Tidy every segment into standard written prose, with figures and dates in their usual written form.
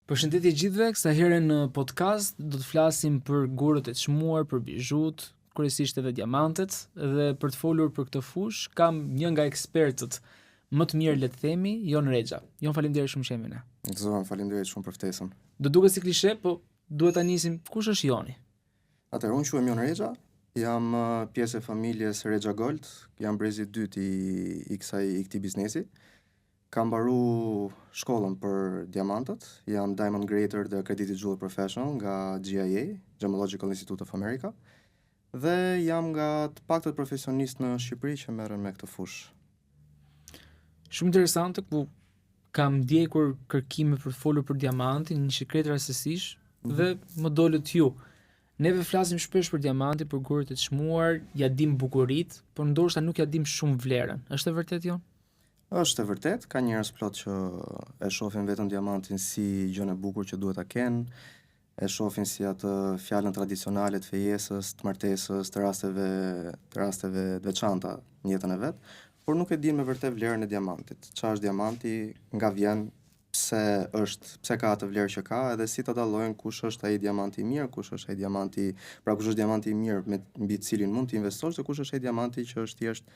Përshëndetje gjithëve, kësa herë në podcast do të flasim për gurët e çmuar, për bijut, kryesisht edhe diamantet, dhe për të folur për këtë fushë kam një nga ekspertët më të mirë le të themi, Jon Rexha. Jon, faleminderit shumë që jemi ne. Zoran, faleminderit shumë për ftesën. Do duket si klishe, po duhet ta nisim kush është Joni. Atëherë, unë quhem Jon Rexha, jam pjesë e familjes Rexha Gold, jam brezi i dytë i këtij biznesi. Kam mbaru shkollën për diamantët, jam Diamond Grader dhe Accredited Jeweler Professional nga GIA, Gemological Institute of America, dhe jam nga të paktët profesionistë në Shqipëri që merren me këtë fushë. Shumë interesante, ku kam ndjekur kërkime për të folur për diamantin, një sekret rastësish, dhe më dolët ju. Neve flasim shpesh për diamantin, për gurët e çmuar, ja dim bukuritë, por ndoshta nuk ja dim shumë vlerën. Është e vërtetë, Jon? Është e vërtet, ka njerëz plot që e shohin vetëm diamantin si gjën e bukur që duhet ta kenë, e shohin si atë fjalën tradicionale të fejesës, të martesës, të rasteve të veçanta në jetën e vet, por nuk e dinë me vërtet vlerën e diamantit. Çfarë është diamanti, nga vjen, pse ka atë vlerë që ka, edhe si ta dallojnë kush është ai diamanti i mirë, kush është ai diamanti, kush është diamanti i mirë mbi të cilin mund të investosh dhe kush është ai diamanti që është thjesht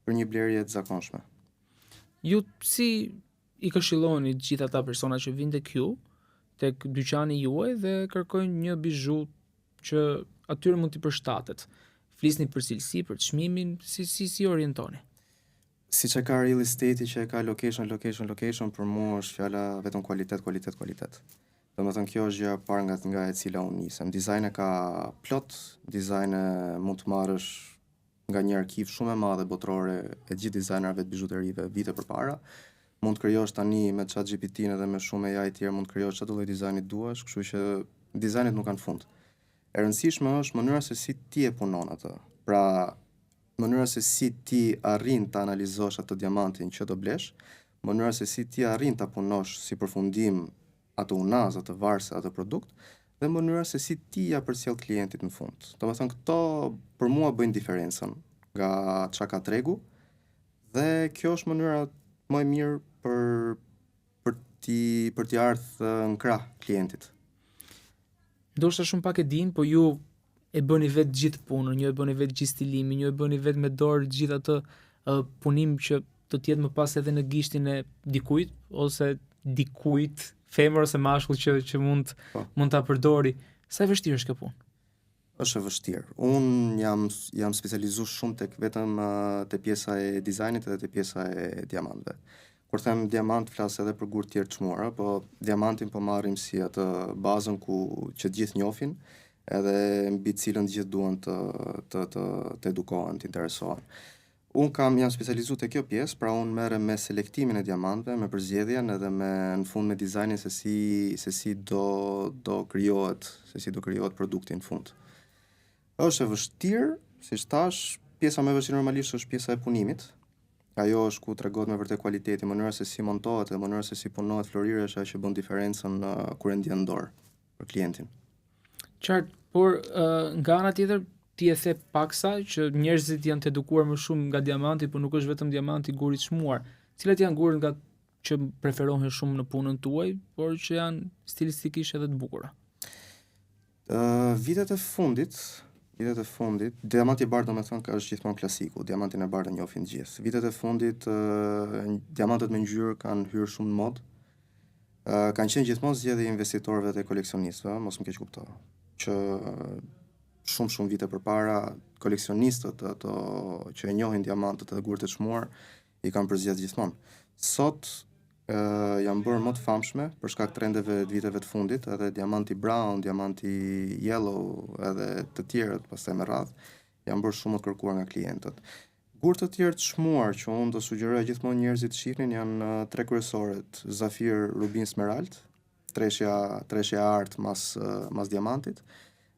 për një blerje të zakonshme. Ju si i këshilloni gjithë ata persona që vinë tek ju, tek dyqani juaj dhe kërkojnë një bizhu që atyre mund t'i përshtatet? Flisni për cilësi, për çmimin, si orientoni? Siç e ka real estate që e ka location, për mua është fjala vetëm kualitet. Domethënë kjo është gjëja e parë nga e cila unë nisem. Dizajni ka plot, dizajne mund të marrësh nga një arkiv shumë e madhe botërore e gjithë dizajnerëve të bijuterive vite përpara. Mund të krijosh tani me ChatGPT-n edhe me shumë AI tjerë mund të krijosh çdo lloj dizajni duash, kështu që dizajnet nuk kanë fund. E rëndësishme është mënyra se si ti e punon atë. Pra, mënyra se si ti arrin ta analizosh atë diamantin që do blesh, mënyra se si ti arrin ta punosh si përfundim atë unaz, atë varse, atë produkt, dhe mënyra se si ti ja përcjell klientit në fund. Domethënë këto për mua bëjnë diferencën nga çka ka tregu, dhe kjo është mënyra më e mirë për t'i ardhur në krah klientit. Ndoshta shumë pak e din, po ju e bëni vetë gjithë punën, ju e bëni vetë gjithë stilimin, ju e bëni vetë me dorë gjithë atë punim që do të jetë më pas edhe në gishtin e dikujt ose dikujt, femër ose mashkull që mund ta përdori. Sa e vështirë është kjo punë? Është e vështirë. Unë jam specializuar shumë vetëm te pjesa e dizajnit edhe te pjesa e diamantëve. Kur them diamant flas edhe për gurë tjerë të çmuara, po diamantin po marrim si atë bazën që të gjithë njohin, edhe mbi të cilën të gjithë duan të edukohen, të interesohen. Unë jam specializuar te kjo pjesë, pra unë merrem me selektimin e diamantëve, me përzgjedhjen edhe në fund me dizajnin se si do krijohet produkti në fund. Është e vështirë, siç thash, pjesa më e vështirë normalisht është pjesa e punimit. Ajo është ku tregohet me vërtet kualiteti, mënyra se si montohet dhe mënyra se si punohet florira është ajo që bën diferencën kur e ndjen dorë për klientin. Qartë, por nga ana tjetër ti e the paksa që njerëzit janë të edukuar më shumë nga diamanti, por nuk është vetëm diamanti guri i çmuar. Cilat janë gurët që preferohen shumë në punën tuaj, por që janë stilistikisht edhe të bukura? Vitet e fundit, diamanti i bardhë domethënë është gjithmonë klasiku, diamantin e bardhë e njohin të gjithë. Vitet e fundit, diamantet me ngjyrë kanë hyrë shumë në modë. Kanë qenë gjithmonë zgjedhje e investitorëve dhe koleksionistëve, mos më keq kupto, që shumë vite përpara koleksionistët ato që e njohin diamantët dhe gurët e çmuar i kanë përzgjedhur gjithmonë. Sot janë bërë më të famshme për shkak trendeve të viteve të fundit, edhe diamanti brown, diamanti yellow edhe të tjerët pastaj me radhë janë bërë shumë të kërkuar nga klientët. Gurët të tjerë të çmuar që unë do sugjeroj gjithmonë njerëzit të shihnin janë tre kryesorët: zafir, rubin, smerald, treshja artë mas diamantit.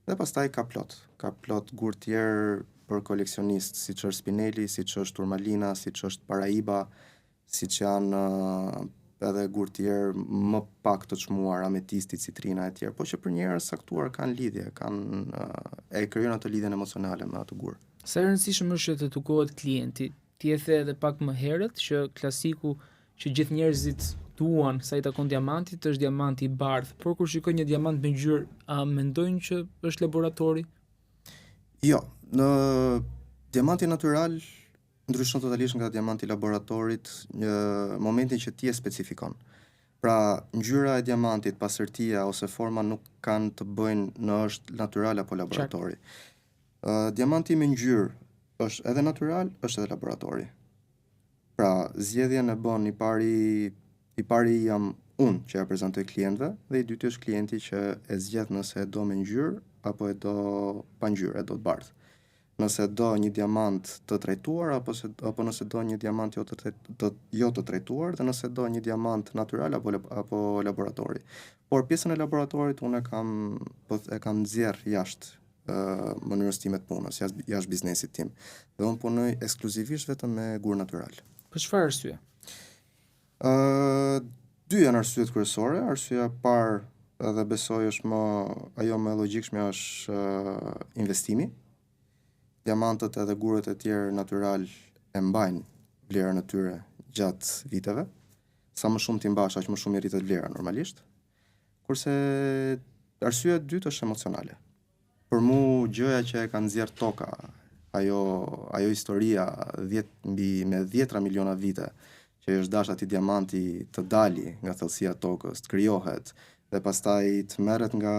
Dhe pastaj ka plot gurë tjerë për koleksionistë, siç është Spinelli, siç është Turmalina, siç është Paraiba, siç janë edhe gurë tjerë më pak të çmuar, ametisti, citrina e tjerë, po që për njerëz saktuar kanë lidhje, e krijojnë atë lidhjen emocionale me atë gurë. Sa e rëndësishme është të edukohet klienti? Ti e the edhe pak më herët që klasiku që gjithë njerëzit duan sa i takon diamantit është diamanti i bardhë, por kur shikoj një diamant me ngjyrë, a mendojnë që është laboratori? Jo, në diamanti natyral ndryshon totalisht nga diamanti i laboratorit në momentin që ti e specifikon. Pra, ngjyra e diamantit, pasërtia ose forma nuk kanë të bëjnë në është natyral apo laboratori. Diamanti me ngjyrë është edhe natyral, është edhe laboratori. Pra, zgjedhjen e bën i pari jam unë që ja prezantoj klientëve dhe i dyti është klienti që e zgjedh nëse e do me ngjyrë apo e do pa ngjyrë, e do të bardhë. Nëse do një diamant të trajtuar apo nëse do një diamant jo të trajtuar dhe nëse do një diamant natyral apo laboratori. Por pjesën e laboratorit unë e kam nxjerr jashtë mënyrës time të punës, jashtë biznesit tim. Dhe unë punoj ekskluzivisht vetëm me gur natyral. Për çfarë arsye? Dy janë arsyet kryesore. Arsyeja e parë edhe besoj është ajo më e logjikshme është investimi. Diamantët edhe gurët e tjerë natyral e mbajnë vlerën e tyre gjatë viteve. Sa më shumë ti mbash, aq më shumë i rritet vlera normalisht. Kurse arsyeja e dytë është emocionale. Për mu gjëja që e ka nxjerr toka, ajo historia me 10 miliona vite që është dash atij diamanti të dali nga thellësia e tokës, të krijohet dhe pastaj të merret nga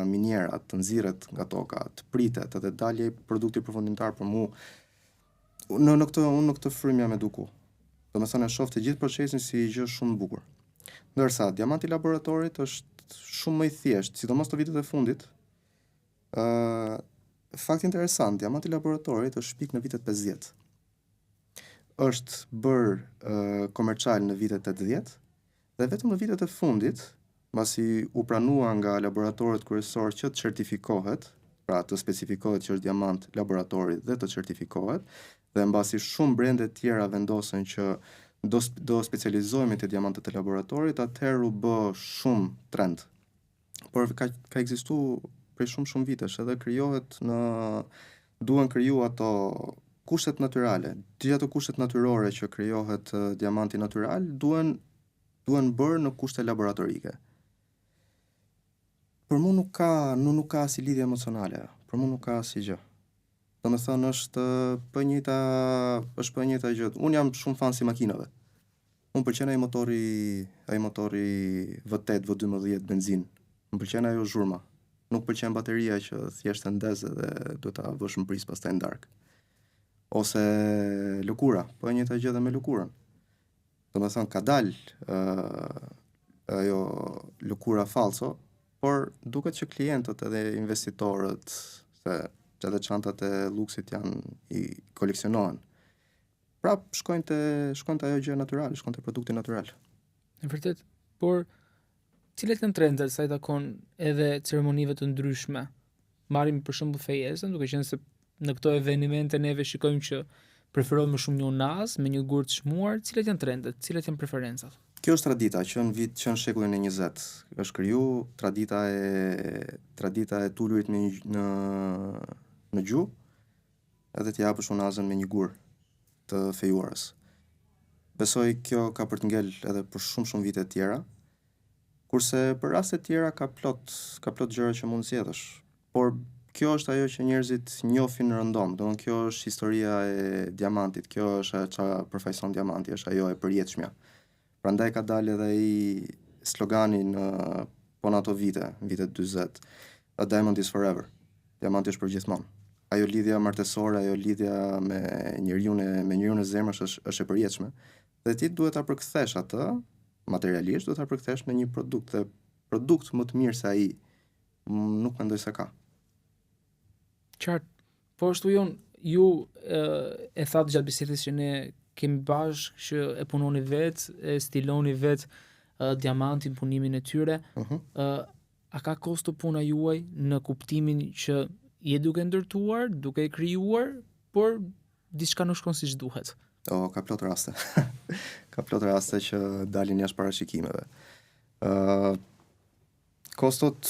minierat, të nxirret nga toka, të pritet edhe dalje produkti përfundimtar për mu. Unë në këtë frym jam eduku. Domethënë e shoh të gjithë procesin si gjë shumë e bukur. Ndërsa diamanti i laboratorit është shumë më i thjeshtë, sidomos në vitet e fundit. Fakt interesant, diamanti i laboratorit është shpik në vitet 50. Është bërë komercial në vitet 80 dhe vetëm në vitet e fundit, mbasi u pranua nga laboratorët kryesorë që të certifikohet, pra të specifikohet që është diamant laboratori dhe të certifikohet, dhe mbasi shumë brende tjera vendosen që do specializohemi te diamantët e laboratorit, atëherë u bë shumë trend. Por ka ekzistuar prej shumë vitesh, edhe duhen kriju ato kushtet natyrale. Gjithë ato kushtet natyrore që krijohet diamanti natyral duhen bërë në kushte laboratorike. Për mu nuk ka si lidhje emocionale, për mu nuk ka si gjë. Domethënë është për njëjta gjë. Unë jam shumë fan si makinave. Unë pëlqen ai motori V8, V12 benzin. Më pëlqen ajo zhurma. Nuk pëlqen bateria që thjesht e ndez dhe do ta vësh në pris pastaj ndark. Ose lëkura, po e njëjta gjë edhe me lëkurën. Domethënë ka dal ajo lëkura falso, por duket që klientët edhe investitorët se edhe çantat e luksit i koleksionohen. Prap shkojnë te ajo gjë natyrale, shkojnë te produkti natyral. Në vërtet, por cilat janë trendet sa i takon edhe ceremonive të ndryshme? Marrim për shembull fejesën, duke qenë se në këto evente neve shikojmë që preferohet më shumë një unaz me një gur të çmuar. Cilat janë trendet? Cilat janë preferencat? Kjo është tradita që në shekullin e 20 është kriju tradita e tulurit në gjuhë edhe të japësh unazën me një gur të fejuarës. Besoj kjo ka për të ngel edhe për shumë vite të tjera, kurse për raste të tjera ka plot gjëra që mund zgjedhësh. Por kjo është ajo që njerëzit njohin rëndom, domethënë kjo është historia e diamantit, kjo është çfarë përfaqëson diamanti, është ajo e përjetshmja. Prandaj ka dalë edhe ai slogani në ato vitet 40, A diamond is forever. Diamanti është për gjithmonë. Ajo lidhja martesore, ajo lidhja me njeriun e zemrës është e përjetshme. Dhe ti duhet ta përkthesh atë materialisht, duhet ta përkthesh në një produkt, dhe produkt më të mirë se ai nuk mendoj se ka. Qartë, po ashtu ju e thatë gjatë bisedës që ne kemi bashkë që e punoni vetë, e stiloni vetë diamantin, punimin e tyre. A ka kosto puna juaj në kuptimin që je duke ndërtuar, duke e krijuar, por diçka nuk shkon siç duhet? Ka plot raste. Ka plot raste që dalin jashtë parashikimeve. Kostot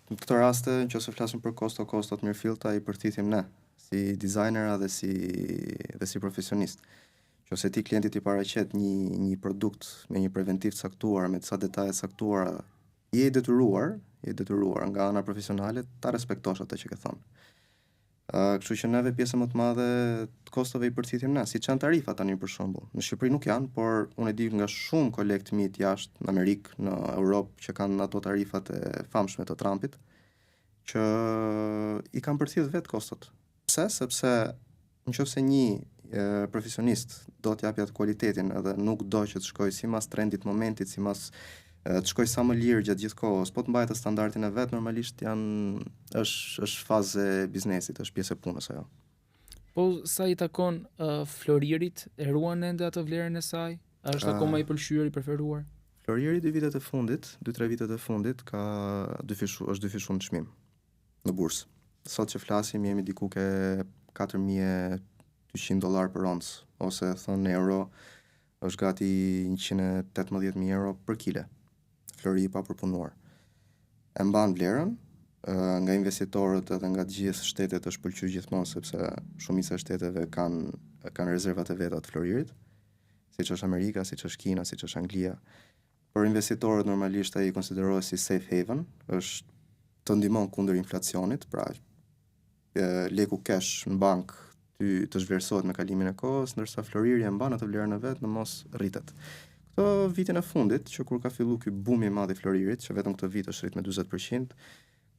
në këtë raste, nëse flasim për kostot mirëfillta, i përthithim ne si dizajnera dhe si profesionist. Nëse ti klientit i paraqet një produkt me një preventiv caktuar, me disa detaje caktuara, je i detyruar nga ana profesionale ta respektosh atë që ke thonë. Kështu që neve pjesën më të madhe të kostove i përcitim ne, siç janë tarifat tani për shembull. Në Shqipëri nuk janë, por unë e di nga shumë kolegë të mi të jashtë në Amerikë, në Europë që kanë ato tarifat e famshme të Trumpit, që i kanë përcjell vetë kostot. Pse? Sepse nëse një profesionist do të japë atë kualitetin edhe nuk do që të shkojë sipas trendit momentit, sipas të shkoj sa më lirë gjatë gjithë kohës, po të mbajë të standardin e vet, normalisht është fazë e biznesit, është pjesë e punës ajo. Po sa i takon Floririt, e ruan ende atë vlerën e saj? A është akoma i pëlqyer, i preferuar? Floriri 2 vitet e fundit, 2-3 vitet e fundit është dyfishuar në çmim në bursë. Sot që flasim jemi diku ke $4,200 për oncë, ose thonë euro, është gati 118.000 euro për kile. Flori i papërpunuar. E mban vlerën, nga investitorët edhe nga gjithë shtetet është pëlqyer gjithmonë sepse shumica e shteteve kanë rezervat e veta të Floririt, siç është Amerika, siç është Kina, siç është Anglia. Por investitorët normalisht ai konsiderohet si safe haven, është të ndihmon kundër inflacionit, pra leku cash në bank të zhvlerësohet me kalimin e kohës, ndërsa Floriri e mban atë vlerën e vet në mos rritet. Këto vitin e fundit, që kur ka fillu ky bumi i madh i Floririt, që vetëm këtë vit është rrit me 40%,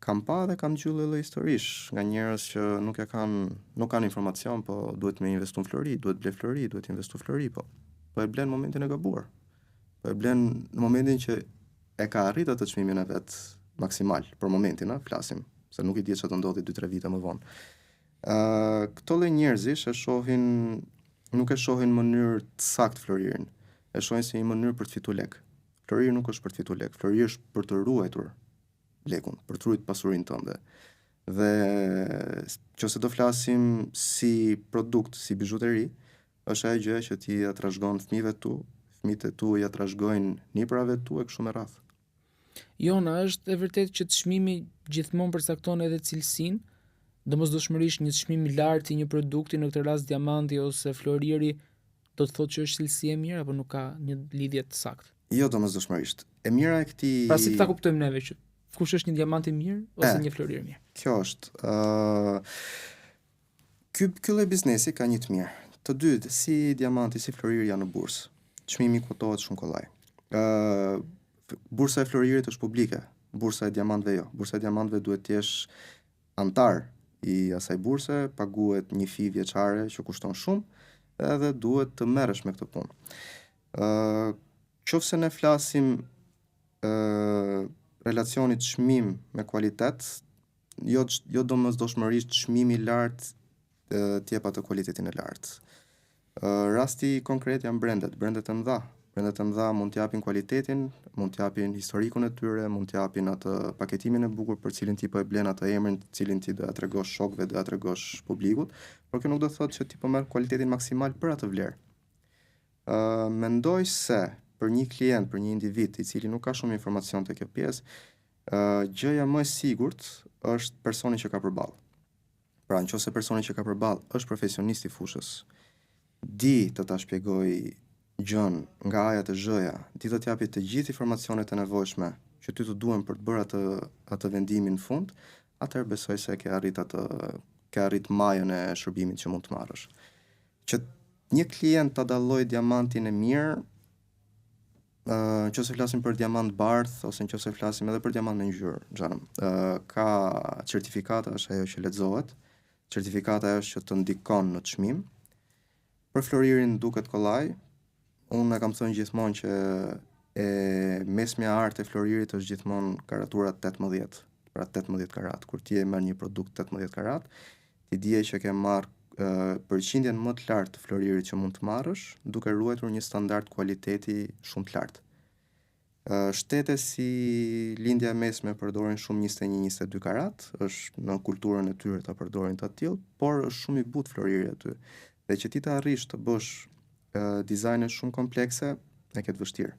kam pa dhe kam gjullë edhe historisht nga njerëz që nuk kanë informacion, po duhet me investu në Flori, duhet ble Flori, duhet investu Flori, po e blen në momentin e gabuar. Po e blen në momentin që e ka arrit atë çmimin e vet maksimal për momentin, flasim, se nuk i di çfarë do ndodhi 2-3 vite më vonë. Këto lloj njerëzish nuk e shohin në mënyrë të saktë Floririn. E shohin si një mënyrë për të fituar lek. Floriri nuk është për të fituar lek, Floriri është për të ruajtur lekun, për të ruajtur pasurinë tënde. Dhe nëse do flasim si produkt, si bizhuteri, është ajo gjë që ti ja trashëgon fëmijët e tu ja trashëgojnë niprave tu e kështu me radhë. Jona, është e vërtetë që çmimi gjithmonë përcakton edhe cilësinë, domosdoshmërisht një çmim i lartë i një produkti, në këtë rast diamanti ose Floriri, do të thotë që është cilësi e mirë apo nuk ka një lidhje të saktë? Jo, domosdoshmërisht. E mira e këtij. Pra si ta kuptojmë neve që kush është një diamant i mirë ose një Florir mirë? Kjo është. Ky lloj biznesi ka një të mirë. Të dytë, si diamanti si Floriri janë në bursë. Çmimi kotohet shumë kollaj. Bursa e Floririt është publike, bursa e diamantëve jo. Bursa e diamantëve duhet të jesh antar i asaj burse, paguhet një fi vjeçare që kushton shumë, edhe duhet të merresh me këtë punë. Qofse ne flasim relacionit çmim me kualitet, jo domosdoshmërisht çmimi i lartë të jep atë kualitetin e lartë. Rasti konkret janë brendet e mëdha. Brendet e mëdha mund të japin kualitetin, mund të japin historikun e tyre, mund të japin atë paketimin e bukur për cilin ti po e blen atë emrin, cilin ti do ja tregosh shokëve, do ja tregosh publikut, por kjo nuk do të thotë që ti po merr kualitetin maksimal për atë vlerë. Mendoj se për një klient, për një individ i cili nuk ka shumë informacion te kjo pjesë, gjëja më e sigurt është personi që ka përballë. Pra, nëse personi që ka përballë është profesionist i fushës, di të ta shpjegoj gjën nga A-ja te Z-ja, ti do t'japi të gjithë informacionet e nevojshme që ty të duhen për të bërë atë vendimin në fund, atëherë besoj se ke arrit majën e shërbimit që mund të marrësh. Që një klient ta dallojë diamantin e mirë, nëse flasim për diamant bardh ose nëse flasim edhe për diamant me ngjyrë, xhanëm, ka certifikata, është ajo që lexohet. Certifikata është që të ndikon në çmim. Për Floririn duket kollaj. Unë e kam thënë gjithmonë që e mesmja art e Floririt është gjithmonë karatura 18, pra 18 karat. Kur ti e merr një produkt 18 karat, ti dije që ke marr përqindjen më të lartë të Floririt që mund të marrësh, duke ruajtur një standard kualiteti shumë të lartë. Shtete si lindja e mesme përdorin shumë 21-22 karat, është në kulturën e tyre ta përdorin të tillë, por është shumë i butë Floriri aty. Dhe që ti të arrish të bësh dizajne shumë komplekse, e ketë vështirë.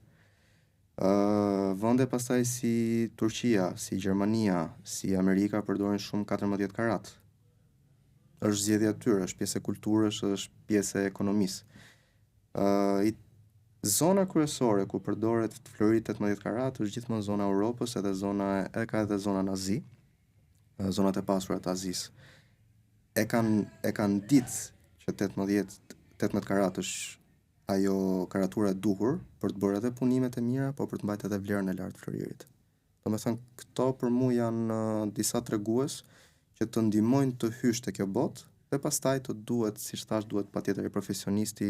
Vende pastaj si Turqia, si Gjermania, si Amerika përdorin shumë 14 karat. Është zgjedhja e tyre, është pjesë e kulturës, është pjesë e ekonomisë. Zona kryesore ku përdoret flori 18 karat është gjithmonë zona e Europës ka edhe zona në Azi, zonat e pasura të Azisë. E kanë ditë që 18 karat është ajo karatura e duhur për të bërë edhe punimet e mira, por për të mbajtur edhe vlerën e lartë të floririt. Domethënë, këto për mua janë disa tregues që të ndihmojnë të hysh te kjo botë dhe pastaj të duhet, siç thash, duhet patjetër i profesionisti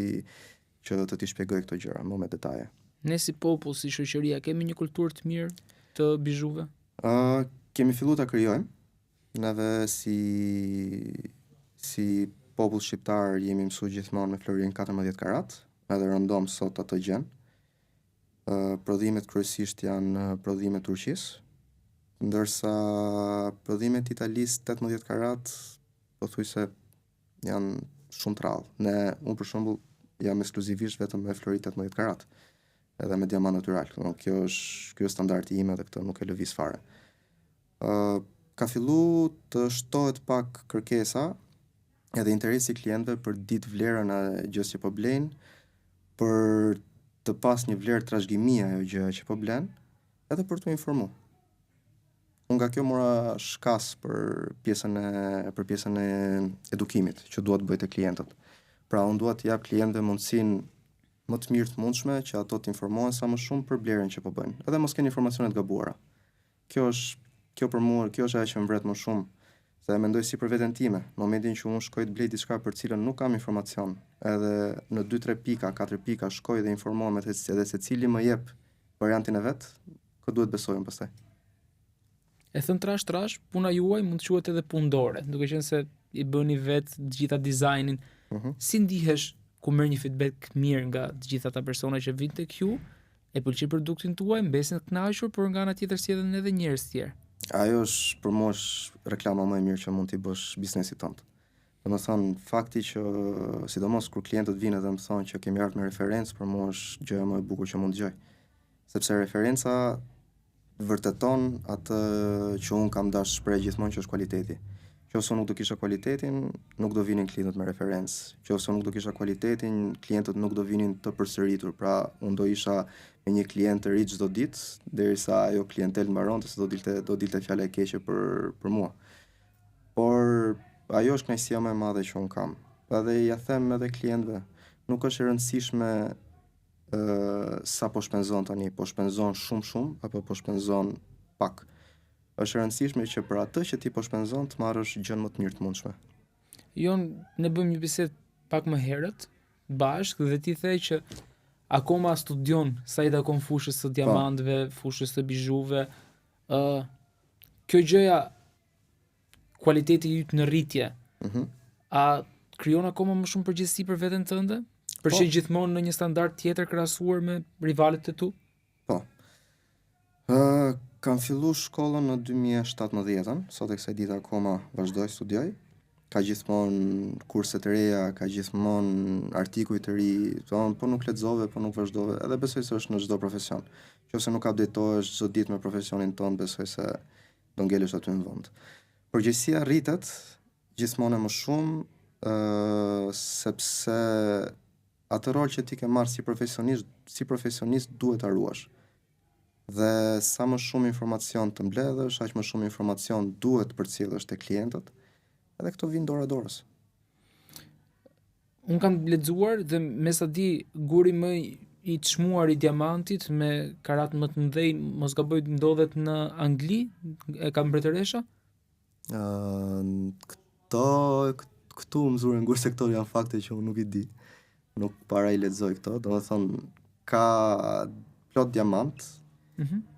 që të t'i shpjegoj këto gjëra më me detaje. Ne si popull, si shoqëria, kemi një kulturë të mirë të bizhuve? Kemi filluar ta krijojmë. Neve si popull shqiptar jemi mësuar gjithmonë me florin 14 karat, edhe rëndom sot atë gjën. Prodhimet kryesisht janë prodhime Turqisë, ndërsa prodhimet Italisë 18 karat pothuajse janë shumë të rrallë. Unë për shembull jam ekskluzivisht vetëm me flori 18 karat, edhe me diamant natyral. Kjo është standardi im edhe këtë nuk e lëviz fare. Ka fillu të shtohet pak kërkesa edhe interesi klientëve për ditë vlerën e gjës që po blejnë, për të pas një vlerë trashëgimie ajo gjë që po blen, edhe për t'u informu. Unë nga kjo mora shkas për pjesën e edukimit që duhet bëjt e klientët. Pra unë duhet t'jap klientëve mundësinë më të mirë të mundshme që ato të informohen sa më shumë për blerjen që po bëjnë, edhe mos kenë informacione të gabuara. Kjo për mua, kjo është ajo që më vret më shumë, se mendoj si për veten time. Në momentin që unë shkoj të blej diçka për cilën nuk kam informacion, edhe në 2-3 pika, 4 pika shkoj dhe informohem edhe secili më jep variantin e vet, kë duhet besojmë pastaj. E thën trash, puna juaj mund të quhet edhe punëdore, duke qenë se i bëni vetë të gjitha dizajnin. Si ndihesh ku merr një feedback mirë nga të gjitha ata persona që vinë tek ju, e pëlqejnë produktin tuaj, mbesin të kënaqur, por nga ana tjetër sjellin edhe njerëz të tjerë. Ajo është për mua reklama më e mirë që mund t'i bësh biznesit tënd. Domethënë, fakti që sidomos kur klientët vinë dhe më thonë që kemi ardhur me referencë, për mua është gjëja më e bukur që mund dëgjoj. Sepse referenca vërteton atë që unë kam dashur shpreh gjithmonë që është kualiteti. Nëse nuk do kisha kualitetin, nuk do vinin klientët me referencë. Nëse nuk do kisha kualitetin, klientët nuk do vinin të përsëritur. Pra, unë do isha me një klient të ri çdo ditë, derisa ajo klientel mbaronte se do dilte fjala e keqe për mua. Por ajo është kënaqësia më e madhe që un kam. Edhe ja them edhe klientëve, nuk është e rëndësishme sa po shpenzon tani, po shpenzon shumë apo po shpenzon pak. Është e rëndësishme që për atë që ti po shpenzon të marrësh gjën më të mirë të mundshme. Ne bëjmë një bisedë pak më herët bashkë dhe ti the që akoma studion sa i takon fushës së diamantëve, fushës së bizhuve. Kjo gjëja, kualiteti yt në rritje, a krijon akoma më shumë përgjegjësi për veten tënde? Përfshi gjithmonë në një standard tjetër krahasuar me rivalet e tu? Po. Kam fillu shkollën në 2017, sot e kësaj dite akoma vazhdoj studioj. Ka gjithmonë kurse të reja, ka gjithmonë artikuj të ri, po nuk lexove, po nuk vazhdove, edhe besoj se është në çdo profesion. Nëse nuk updatohesh çdo ditë me profesionin tënd, besoj se do ngelesh aty në vend. Përgjegjësia rritet gjithmonë më shumë, sepse atë rol që ti ke marrë si profesionist duhet ta ruash. Dhe sa më shumë informacion të mbledhësh, aq më shumë informacion duhet përcjellësh te klientët, edhe këto vijnë dora dorës. Unë kam lexuar dhe me sa di, guri më i çmuar i diamantit me karat më të mëdhej, mos gaboj, ndodhet në Angli, e kam mbretëresha? Këtu më zure ngur se këto janë fakte që unë nuk i di. Nuk para i lexoj këto, domethënë ka plot diamant,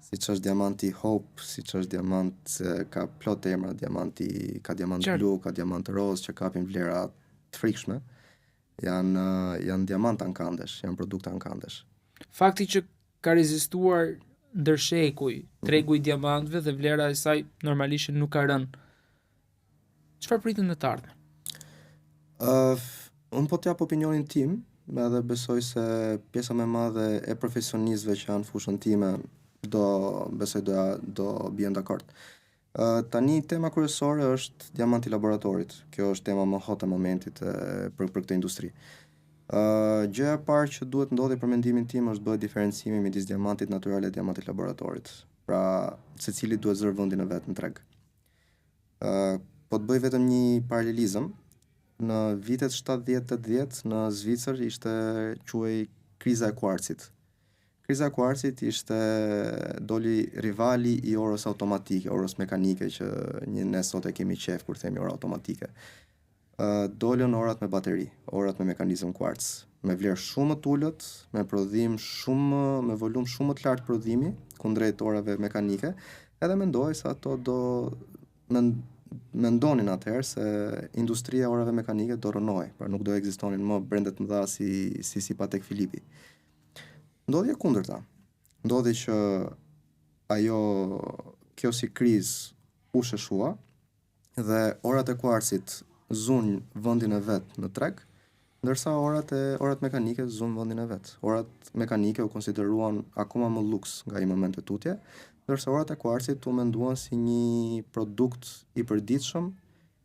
siç është diamanti Hope, siç është diamant, ka plot emra, ka diamant blu, ka diamant roz që kapin vlera të frikshme. Janë diamant ankandesh, janë produkte ankandesh. Fakti që ka rezistuar ndër shekuj tregu i diamantëve dhe vlera e saj normalisht nuk ka rënë. Çfarë pritet në të ardhmen? Unë po t'jap opinionin tim, edhe besoj se pjesa më e madhe e profesionistëve që janë fushën time do bien dakord. Tani tema kryesore është diamanti laboratorit. Kjo është tema më hot e momentit për këtë industri. Gjëja e parë që duhet ndodhi për mendimin tim është bëhet diferencimi midis diamantit natyral e diamantit laboratorit. Pra, secili duhet zërë vendin e vet në treg. Po të bëj vetëm një paralelizëm, në vitet 70-80 në Zvicër ishte quhej kriza e kuarcit. Kriza e kuarcit doli rivali i orës automatike, orës mekanike që ne sot e kemi qef kur themi orë automatike. Dolën orat me bateri, orat me mekanizëm kuarc, me vlerë shumë të ulët, me prodhim me volum shumë të lartë prodhimi kundrejt orave mekanike, edhe mendoj se ato mendonin atëherë se industria e orave mekanike do rënoj, pra nuk do ekzistonin më brendet mëdha si Patek Philippi. Ndodhi e kundërta. Ndodhi që kjo si krizë u sheshua dhe orat e kuarcit zun vendin e vet në treg, ndërsa orat mekanike zun vendin e vet. Orat mekanike u konsideruan akoma më luks nga i moment e tutje, ndërsa orat e kuarcit u menduan si një produkt i përditshëm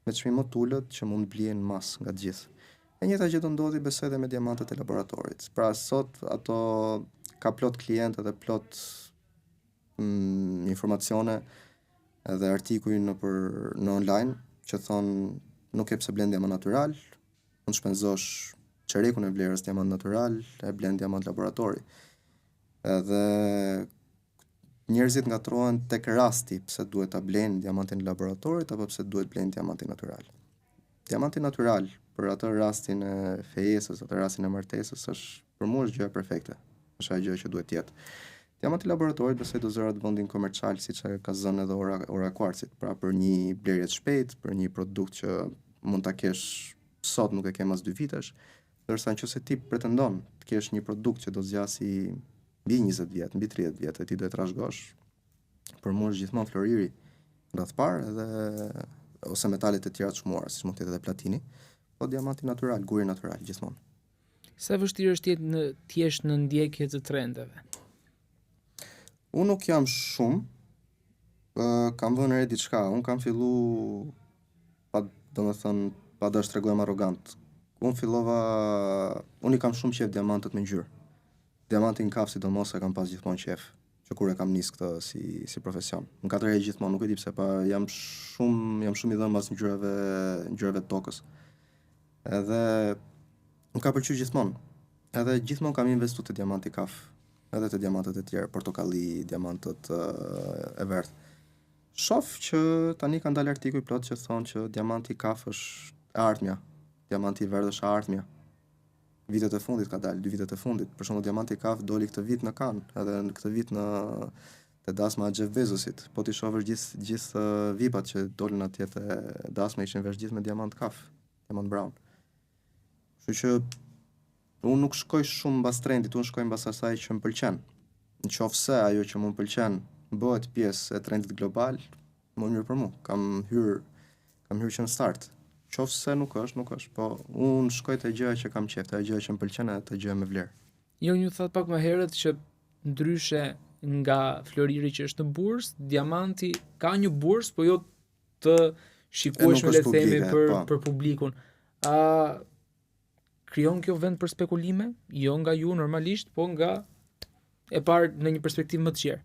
me çmim më të ulët që mund blihen mas nga të gjithë. E njëjta gjë do ndodhi besoj edhe me diamantet e laboratorit. Pra sot ato ka plot klientë dhe plot informacione edhe artikuj në online që thonë nuk e pse blen diamant natyral, mund shpenzosh çerekun e vlerës diamant natyral, e blen diamant laboratori. Edhe njerëzit ngatrohen tek rasti pse duhet ta blejnë diamantin e laboratorit apo pse duhet blejnë diamantin natyral. Diamanti natyral për atë rastin e fejesës, atë rastin e martesës është për mua është gjëja perfekte. Është ajo gjë që duhet të jetë. Diamanti i laboratorit besoj do zërat vendin komercial siç ka zënë edhe ora e kuarcit, pra për një blerje të shpejtë, për një produkt që mund ta kesh sot nuk e ke mas 2 vitesh, ndërsa nëse ti pretendon të kesh një produkt që do zgjasi mbi 20 vjet, mbi 30 vjet, e ti do të trashëgosh, për mua është gjithmonë floriri rreth parë edhe ose metalet e tjera të çmuara, siç mund të jetë edhe platini, po diamanti natyral, guri natyral gjithmonë. Sa vështirë është të jesh në ndjekje të trendeve? Unë nuk jam shumë, kam vënë re diçka, unë kam fillu pa dash t'rregohem arrogant. Unë i kam shumë qef diamantet me ngjyrë. Diamantin kaf sidomos e kam pas gjithmonë qef, që kur e kam nis këtë si profesion. Më ka tërheqë gjithmonë, nuk e di pse, pa jam shumë i dhënë mbas ngjyrave të tokës. Edhe më ka pëlqyer gjithmonë. Edhe gjithmonë kam investuar te diamanti kaf, edhe te diamantet e tjerë, portokalli, diamantet e verdhë. Shoh që tani kanë dalë artikuj plot që thonë që diamanti kaf është e ardhmja, diamanti i verdhë është e ardhmja. Vitet e fundit ka dalë, 2 vitet e fundit. Për shembull diamanti kaf doli këtë vit në Cannes, edhe në këtë vit te dasma e Jeff Bezosit. Po ti shohësh gjithë VIP-at që dolën atje te dasma ishin vesh gjithë me diamant kaf, diamant brown. Kështu që unë nuk shkoj shumë mbas trendit, unë shkoj mbas asaj që më pëlqen. Nëse ajo që më pëlqen bëhet pjesë e trendit global, më mirë për mua. Kam hyrë që në start. Nëse nuk është, po unë shkoj te gjëja që kam qejf, te gjëja që më pëlqen e te gjëja me vlerë. Jo, ju thatë pak më herët që ndryshe nga floriri që është në bursë, diamanti ka një bursë, po jo të shikueshme le të themi për publikun. Krijon kjo vend për spekulime, jo nga ju normalisht, po nga e parë në një perspektivë më të gjerë,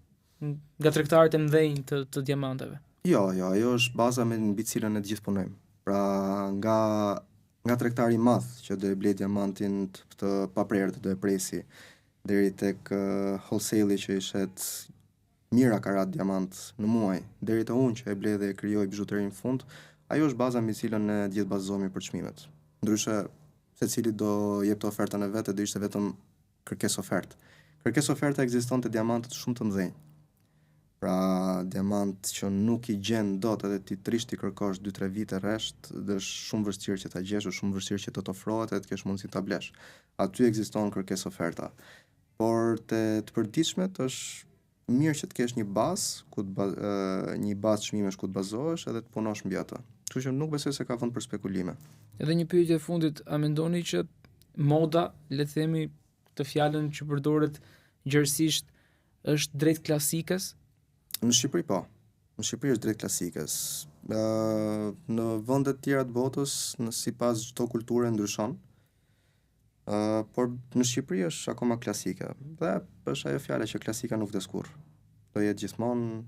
nga tregtarët e mëdhenj të diamanteve. Jo, ajo është baza mbi cilën ne të gjithë punojmë. Pra nga tregtari i madh që do e blej diamantin të paprerët, do e presi, deri tek wholesale që i shet mijëra karat diamant në muaj, deri te unë që e blej dhe e krijoj bijuterinë në fund, ajo është baza mbi cilën ne të gjithë bazohemi për çmimet. Ndryshe secili do jep të ofertën e vet, do ishte vetëm kërkesë-ofertë. Kërkesë-oferta ekziston te diamantët shumë të mëdhenj. Pra diamant që nuk i gjen dot edhe ti trisht i kërkosh 2-3 vite rresht, dhe është shumë vështirë që ta gjesh, është shumë vështirë që të ofrohet edhe të kesh mundësi ta blesh. Aty ekziston kërkesë-oferta. Por te të përditshmet është mirë që të kesh një bazë një bazë çmimesh ku të bazohesh edhe të punosh mbi atë. Kështu që nuk besoj se ka vend për spekulime. Edhe një pyetje e fundit, a mendoni që moda, le të themi të fjalën që përdoret gjerësisht, është drejt klasikës? Në Shqipëri po. Në Shqipëri është drejt klasikës. Në vende të tjera të botës, sipas çdo kulture ndryshon. Por në Shqipëri është akoma klasike. Dhe është ajo fjala që klasika nuk vdes kurrë. Do jetë gjithmonë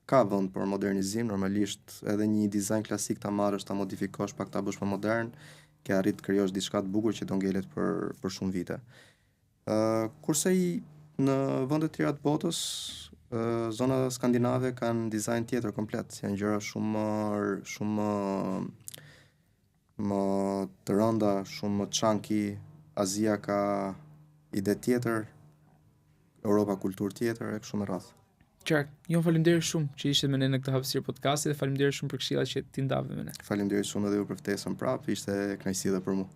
ka vend për modernizim, normalisht edhe një dizajn klasik ta marrësh, ta modifikosh, pak ta bësh më modern, ke arrit të krijosh diçka të bukur që do ngelet për shumë vite. Kurse në vende të tjera të botës, zona skandinave kanë dizajn tjetër komplet, janë gjëra shumë më të rënda, shumë më chunky. Azia ka ide tjetër, Europa kulturë tjetër e kështu me radhë. Qartë. Jo, faleminderit shumë që ishte me ne në këtë hapësirë podcasti dhe faleminderit shumë për këshillat që ti ndave me ne. Faleminderit shumë edhe ju për ftesën prapë, ishte kënaqësi edhe për mua.